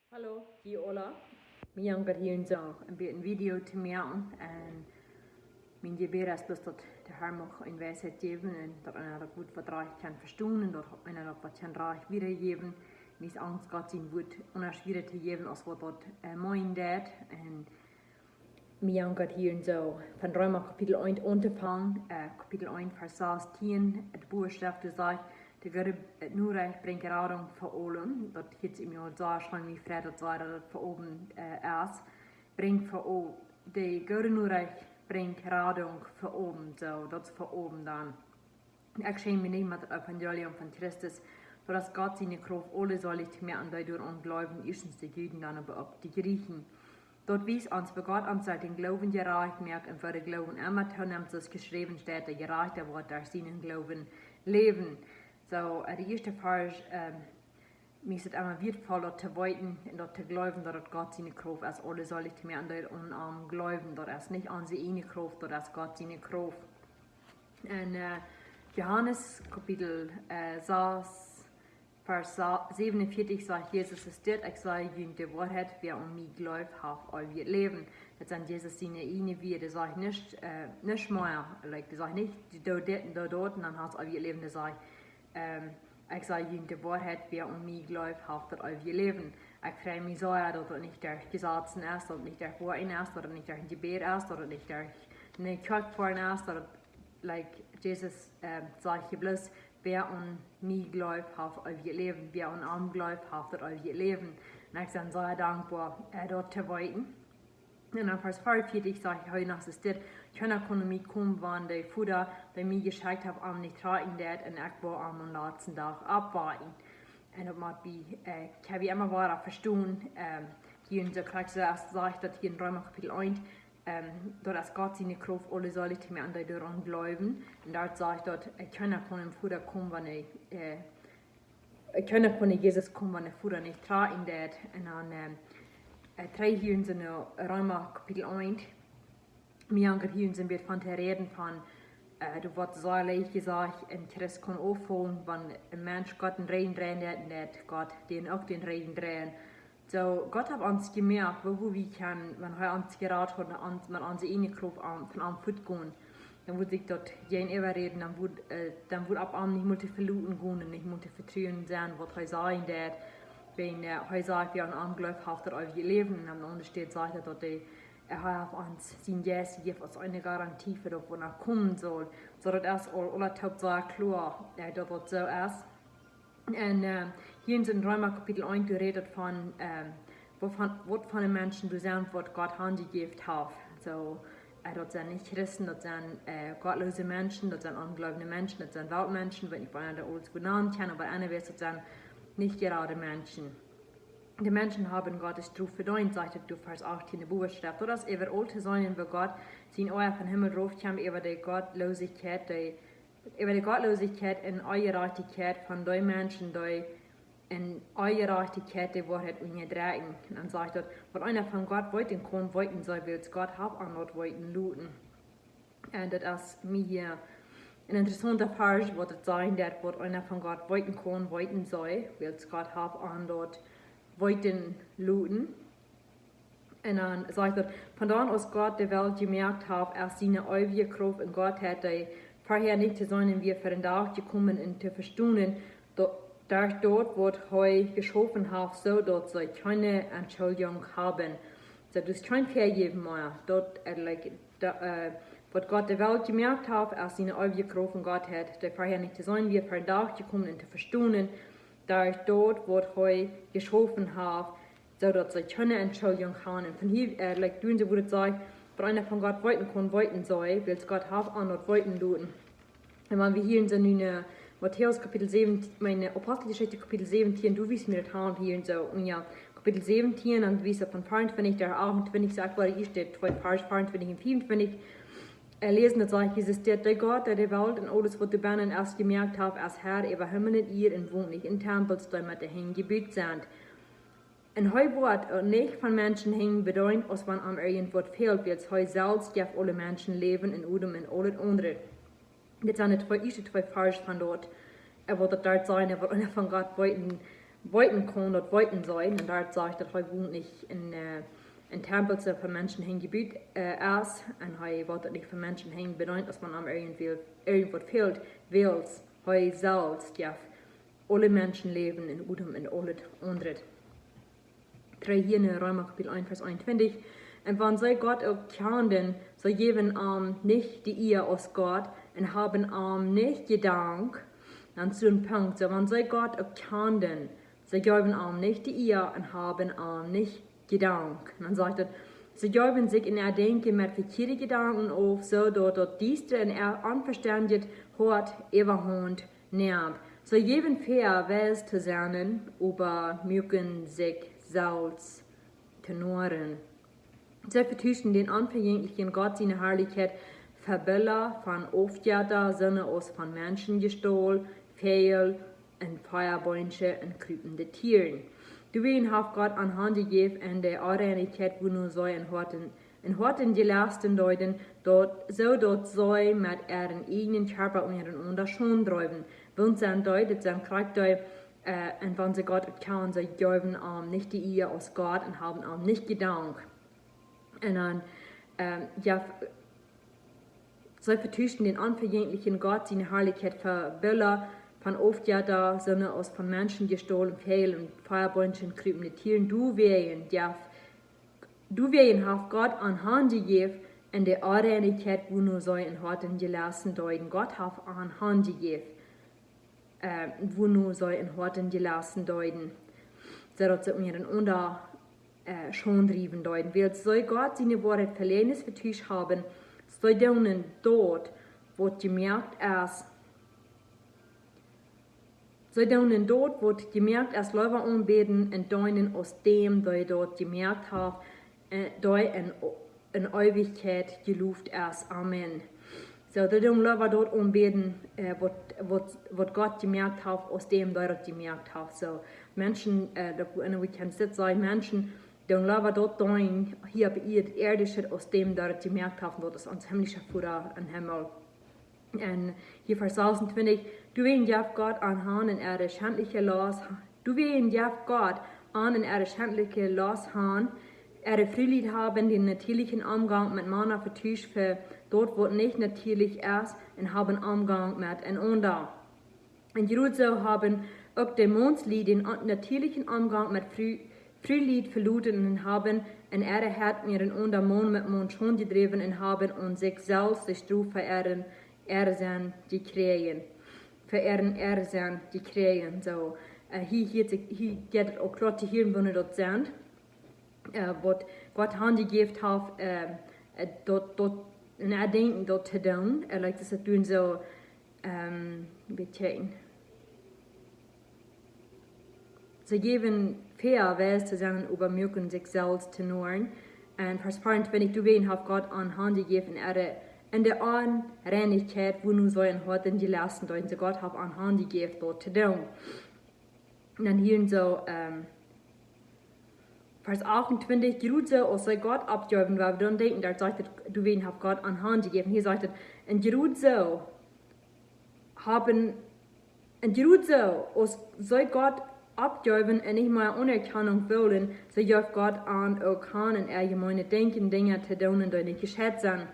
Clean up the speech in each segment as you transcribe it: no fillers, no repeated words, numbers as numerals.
Hallo, hier Ola. Mijn jongen hier zo een video te maken en mijn gebed is dus dat de Heer mag in wijsheid geven en dat einer dat goed wat reich kan verstaan en dat einer dat wat kan reich weergeven. Mijn angst gaat zijn woord onderscheiden te geven als wat dat mijn deed en mijn jongen hier zo van Römer kapitel 1 anzufangen, kapitel 1 vers 16, het boodschap te zeggen. De Gott het nu recht brengt Radung voor allen. Dat gaat im Jahr sagen, schon wie Fred dat zei dat het voor oben is. Brengt voor al. De Gott nu recht brengt Radung voor oben. So, dat is voor oben dan. Ik schijn me niet met het evangelium van Christus. Dat Gott zijn kracht alle zalig mehr an door ongeloven, eerstens de Juden, dan aber ook de Griechen. Dort wies ons bei Gott uns den Glauben gereicht merkt und für den Glauben immer nimmt es geschrieben steht, der gereichte wird durch seinen Glauben leben. So, die erste Vers, mir ist es immer wertvoller zu weiten und dort zu glauben, dass Gott seine Kraft ist. Alle soll ich mehr an der glauben, dass es nicht an seine Kraft, dass Gott seine Kraft. Und Johannes Kapitel 6, Vers 47 sagt Jesus, es steht, ich sage Ihnen die Wahrheit, wer an mich glaubt, hat all wird leben. Das sind Jesus seine eine wir, das sagt nicht mehr, das sagt nicht, dort, und dann hat es all wird leben, das sagt, ich sage Ihnen die Wahrheit, wer an mich glaubt, hat all wird leben. Ich freue mich so, dass das nicht durch Gesetzen ist, dass nicht durch Worten ist, dass nicht durch Gebet ist, dass nicht durch eine Kirche ist, dass Jesus sagt bloß, wer an mich glaubt, hat all wird leben. Wer an ihm glaubt, hat all wird leben. Und ich bin sehr dankbar, dort zu weiten. Und dann Vers 44 sagt ich heute noch, es steht, keiner konnte mich kommen, wann der Futter, der mir geschickt hat, am nicht tragen wird, und ich war am letzten Tag abwarten. Und das macht mich, ich habe immer weiter verstanden, hier in der Kreis sagt, dass hier in Römer Kapitel 1, dass Gott seine Kraft alle soll ich mir an der daran glauben. Und dort sagt er, ich kann im Futter kommen, wenn ich kann Jesus kommen, wenn der Futter nicht tragen wird. Und dann, drei hier in Römer Kapitel 1, mir hier sind wir von der Reden von, du wirst so leicht gesagt, und Christ kann aufholen, wenn ein Mensch Gott den Regen drehen wird, Gott den auch den Regen drehen. So, Gott hat uns gemerkt, wo wir können, wenn er uns geraten hat, mit unserer eigenen Kraft von am Fuß gehen. Dann würde ich dort gehen überreden, dann würde ab an nicht mehr verluten gehen und nicht mehr vertrauen sein, was er sagen wird. Wenn er sagt, wir an Glauben haftet auf ihr Leben, und dann untersteht, sagt er, dass er hat uns sein Yes gibt als eine Garantie für das, wo er kommen soll. So, dass alle Tag so klar, dass das so ist. Und hier in den Römer Kapitel 1 geredet von, was von den Menschen du sagen, was Gott handgegeben hat. So, das sind nicht Christen, das sind gottlose Menschen, das sind ungläubige Menschen, das sind Weltmenschen, wenn ich bei einer der Olds genannt habe, aber einer wird das sind nicht gerade Menschen. Die Menschen haben Gottes Truf verdient, sagt du Vers 18 in der Buchstabe. So dass über alte sein, wo Gott sein Euer von Himmel draufkommt, über die Gottlosigkeit, und Ungerechtigkeit von den Menschen, die in Ungerechtigkeit die Wahrheit unterdrücken. Und dann sagt er, was einer von Gott wollten kann, wollten soll, will es Gott haben an Gott wollten looten. Und das ist mir hier ein interessanter Vers, was es sein wird, was einer von Gott wollten kann, wollten soll, will es Gott haben an dort wollten looten. Und dann sagt er, von dann aus Gott die Welt gemerkt hat, er seine ewige Kraft in Gott hätte, vorher nicht zu sein, und wir für den Tag gekommen und zu verstehen, durch dort, wo er geschaffen hat, so dass sie keine Entschuldigung haben. So, das ist kein Vergeben mehr. Dort, was Gott die Welt gemerkt hat, er seine ewige Kraft in Gott hat, der vorher nicht zu sein, wir für den Tag gekommen und zu verstehen, durch dort, wo er geschaffen hat, so dass sie keine Entschuldigung haben. Und von hier, tun sie, wo es sagt, was einer von Gott wollten kann, wollten soll, will es Gott haben an und wollten tun. Und wenn wir hier in so eine Matthäus Kapitel 7, meine Apostelgeschichte Kapitel 17, du wiest mir das haben hier in so, und ja, Kapitel 17, und wie es von 25, der 28 sagt, weil hier steht, 25 und 25, lesen, das sagt, Jesus, der Gott, der die Welt und alles, was die Bänden erst gemerkt haben, als Herr über Himmel und ihr und wohnt nicht in Tempels, die mit dahin gebaut sind. Ein Heuwort nicht von Menschen hängen bedeutet, als wenn am irgendwas fehlt, weil es heu selbst gibt alle Menschen leben in Udem und alles andere. Das sind die zwei Vers von dort. Er wollte dort sein, er wollte von Gott wollten wollten kann, dort wollten sein. Und dort sagt er, er wohnt nicht in ein Tempel, der für Menschen hingebaut ist. Und er wollte nicht für Menschen hin bedeutet, dass man am irgendwas fehlt, weil er selbst, ja, alle Menschen leben in Udum und alles andere. 3 hier in Römer Kapitel 1, Vers 21. Und wenn sie Gott auch kennen, so geben nicht die Ehe aus Gott und haben nicht Gedank, dann zu dem Punkt, so wenn sie Gott auch kennen, sie geben nicht die Ehe und haben nicht Gedank. Und dann sagt er, sie geben sich in Erdenken mit verkehrten Gedanken auf, so dort diese und unverständigt hört überhand nimmt. Sie geben fair Wes zu sein, aber mögen sich selbst tenoren. Sie vertuschen den unvergänglichen Gott seine Herrlichkeit, Verböller von Aufjäter, Sinne aus von Menschen gestohlen, Fehl und Feuerbäume und krüpende Tieren. Du wen hat Gott an Hand gegeben und der Unreinigkeit, wo nur so in Horten die Lasten deuten, dort soll mit ihren eigenen Körper und ihren Unterschon treiben. Wenn sie deutet, sein Charakter, und wenn sie Gott erkennen, sie geben nicht die Ehe aus Gott und haben nicht Gedank. Und dann, ja, sie vertuschen den unvergänglichen Gott, seine Herrlichkeit für Bilder, von Aufjäter, Sinne aus von Menschen gestohlen, Fehl und Feuerbäumchen, krüpende Tieren. Du wen hat Gott an Hand gegeben, in der Unreinigkeit, wo nur so in Horten gelassen deuten. Gott hat an Hand gegeben, wo nur so in Horten gelassen deuten. So dass sie ihren Unter schon drieben deuten. Weil soll Gott seine Worte verlehnes vertuscht haben, soll denen dort, wird gemerkt ist, so denen dort wird gemerkt, als Leute anbeten und deinen aus dem, die dort gemerkt haben, in Ewigkeit gelobt ist. Amen. So, die Leute dort anbeten, wird Gott gemerkt hat, aus dem, die dort gemerkt haben. So, Menschen, wir können jetzt sagen, Menschen, die Leute dort hier auf der Erde, aus dem, die dort gemerkt haben, dort ist uns himmlischer Vater im Himmel. Und hier Vers 26, du wen jaft Gott an Han in ihre schändliche Los, du wen jaft Gott an in ihre schändliche Los Han, ihre Frühlied haben den natürlichen Umgang mit Manna vertuscht für dort, wo nicht natürlich ist, und haben Umgang mit einander. In Jerusalem haben auch die Mondslied den natürlichen Umgang mit Frühlied verloren und haben in ihre Herzen ihren Untermond mit Mond schon gedreven und haben und sich selbst die Strafe verehren. Erzen die Krähen. Verehren Erzen die Krähen. So, hier geht es auch gerade hier, wo wir dort sind. Was Gott Hand gegeben hat, dort in Erdenken dort zu tun. Like das tun so, beteiligen. Sie geben fair Wes zusammen über mögen sich selbst zu nuren. Und Vers 22, du wen hat Gott an Hand gegeben in der Unreinigkeit, wo nun so ein Horten die Lasten deuten, so Gott hat an Hand gegeben, dort zu tun. Und dann hier so, Vers 28, Jerusalem, als sei Gott abgeben, weil wir dann denken, da sagt er, du wen hat Gott an Hand gegeben. Hier sagt er, in Jerusalem, als sei Gott abgeben und nicht mal Anerkennung wollen, so gibt Gott an, auch kann in allgemeine Denken, Dinge zu tun, die nicht geschätzt sind.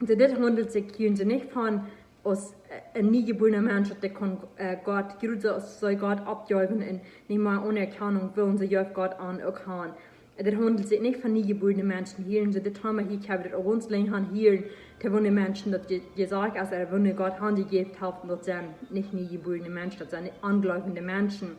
So, das handelt sich hier nicht von als ein nie geborener Mensch, der kann Gott, soll Gott abgeben und nicht mal Anerkennung wollen, so gibt Gott an, auch kann. Das handelt sich nicht von nie geborenen Menschen hier, so das haben wir hier gehabt, auch uns länger hier, die wohnen Menschen, die gesagt, als wenn Gott Hand gegeben hat, das sind nicht nie geborene Menschen, das sind angläubende Menschen.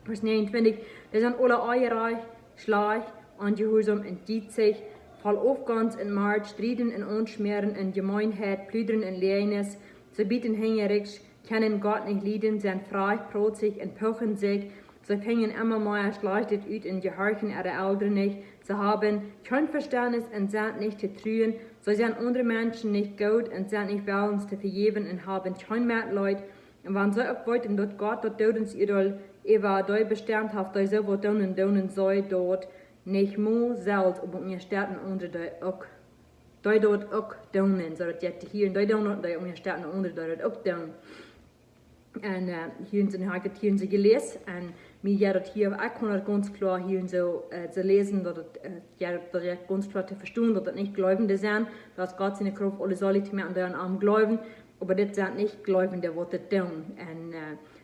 Vers 29, das sind alle Eierreich, Schleich, Ungehorsam und Dietzig, Fall aufgangs in Marsch, Striden in Unschmeren, in Gemeinheit, Plüdern in Leines, sie bieten hängerisch, kennen Gott nicht lieben, sind frei, protzig und pochen sich, sie fängen immer mehr schlechtet ut in Gehorchen ihrer Eltern nicht, sie haben kein Verständnis und sind nicht zu trühen, sie sind andere Menschen nicht gut und sind nicht willens zu vergeben und haben kein Mitleid, und wenn sie auch wollten, dort Gott, dort töten sie idol, dort bestimmt hat, dass sie was tun soll dort, nicht mehr selbst, aber wir starten unter der auch, dort auch tun, so dass jetzt hier, dort tun, die wir starten unter dort auch tun. En hier har ik het gelezen. En mij ja dat hier ook kon het ganz klar hier zo te lezen dat het dat je ganz klar te verstaan dat het niet Gläubende zijn, dat Gott seine Kraft alle soll nicht mehr an deren Arm glauben, aber das sind nicht Gläubende, was das tun. En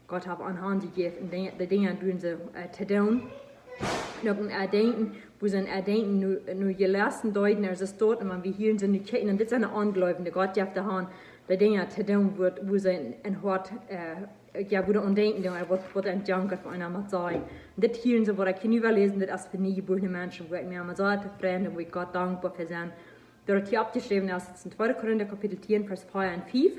Gott hat an Hand gegeben, die Dinge doen ze te doen. Nog een erdenken, wo sie ein erdenken nu je lasten deuten, als es dort, und wir hier sind nicht kennen, und das ist eine Angläubende, Gott hat die Hand, die Dinge zu tun wird, wo sie ein Hort, ja, wo der Undenken, was ein Junker von einer mal sagen. Und das hier so, wo ich nicht überlesen, das ist für nie geborene Menschen, wo ich mir einmal sage, Freunde, wo ich Gott dankbar für sein. Da hat hier abgeschrieben, das ist in 2. Korinther Kapitel 10, Vers 4 und 5.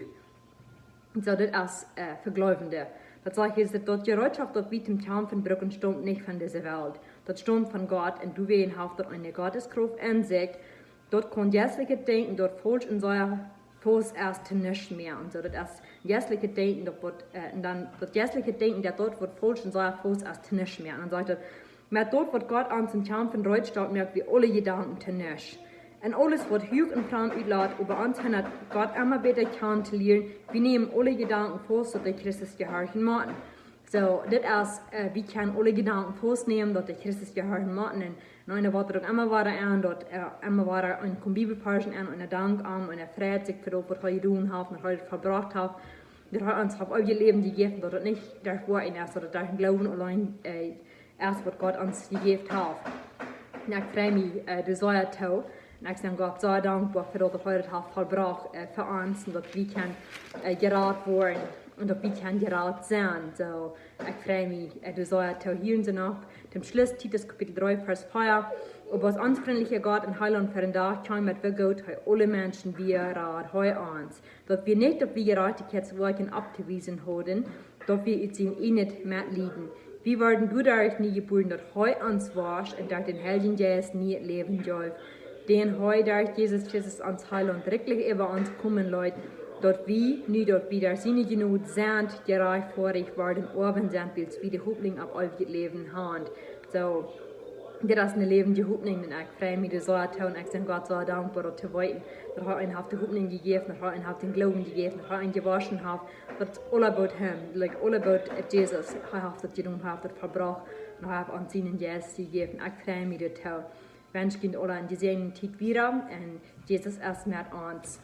Und so, das ist für Gläubende. Das sage ich, dass dort die Bereitschaft, dort wie dem Traum von Brücken stammt nicht von dieser Welt. Das stammt von Gott und du wen haft dort eine Gotteskraft ansagt. Dort kann jässliche Denken, dort falsch in so Fuß erst nicht mehr. Und so, das ist jässliche Denken, dort wird, dann das jässliche Denken, der dort wird falsch in so Fuß erst nicht mehr. Und dann sagt er, mit dort wird Gott an zum Traum von Reutstadt merkt, wie alle Gedanken nicht. En alles wat huug en plan uitlaat, over ons hat Gott immer beter kennenzulernen. Wir nehmen alle Gedanken fast, dass der Christus gehorchen machen. So, das ist, wir können alle Gedanken fast nehmen, dass der Christus gehorchen machen. Und eine Worte immer weiter an, dort immer weiter ein Bibelpassen an, und Dank an, und freut sich für das, was er getan hat, was er verbracht hat. Das hat uns auf euer Leben gegeben, dass es nicht davor in erst, oder durch den Glauben allein erst, was Gott uns gegeben hat. Und ich freue mich, das soll er tun. Und ich bin Gott sehr dankbar für das, was er hat vollbracht für uns, und dass wir gerat worden und dass wir gerat sein. So, ich freue mich, das soll er tun. Hier sind noch dem Schluss, Titus Kapitel 3, Vers 4. Und was uns freundlicher Gott und Heiland für den Tag kam, mit wir Gott, alle Menschen wie rat, uns. Dass wir nicht auf die Gerechtigkeitswerken abzuwiesen haben, dass wir jetzt in ihn nicht mehr liegen. Wir werden dadurch nie geboren, dass uns warst und durch den Heiligen Geist nie leben soll. Den durch Jesus Christus ans Heil und wirklich über uns kommen Leute, dort wie, nie dort wieder seine Genut sind, gereich vorig worden, oben sind, willst wie die Hoffnung auf euer Leben haben. So, das ist eine lebende Hoffnung, und ich freue mich, das so zu tun, ich bin Gott so dankbar, zu weiten, dass er einen auf die Hoffnung gegeben, dass er einen auf den Glauben gegeben, dass er einen gewaschen hat, that's all about him, like all about Jesus, er hat das getan, er hat das verbracht, und er hat uns seinen Jesus gegeben, ich freue mich, das zu tun. Wünsche Ihnen alle einen gesegneten Tag wieder, und Jesus erst mit uns.